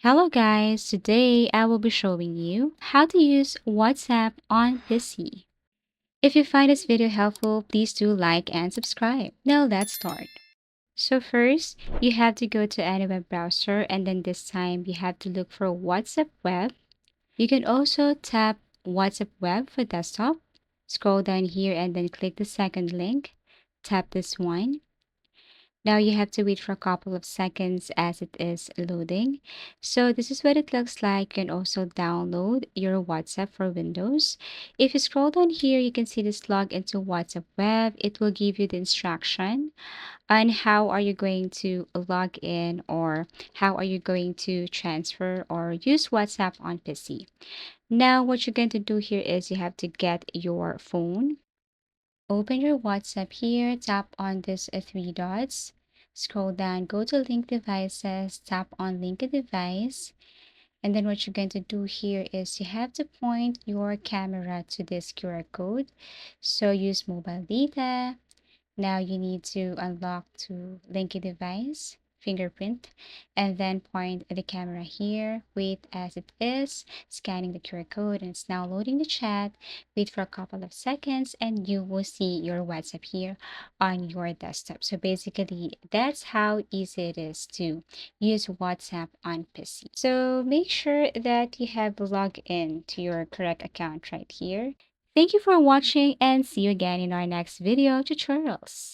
Hello guys, today I will be showing you how to use WhatsApp on PC. If you find this video helpful, please do like and subscribe. Now let's start. So first, you have to go to any web browser and then this time you have to look for WhatsApp web. You can also tap WhatsApp web for desktop. Scroll down here and then click the second link. Tap this one. Now you have to wait for a couple of seconds as it is loading. So this is what it looks like. You can also download your WhatsApp for Windows. If you scroll down here, you can see this log into WhatsApp web. It will give you the instruction on how are you going to log in or how are you going to transfer or use WhatsApp on PC. Now what you're going to do here is you have to get your phone. Open your WhatsApp here, tap on this three dots, scroll down, go to link devices, tap on link a device, and then what you're going to do here is you have to point your camera to this QR code. So use mobile data. Now you need to unlock to link a device, fingerprint, and then point the camera here. Wait as it is scanning the QR code and it's now loading the chat. Wait for a couple of seconds and you will see your WhatsApp here on your desktop. So basically, that's how easy it is to use WhatsApp on PC. So make sure that you have logged in to your correct account right here. Thank you for watching and see you again in our next video tutorials.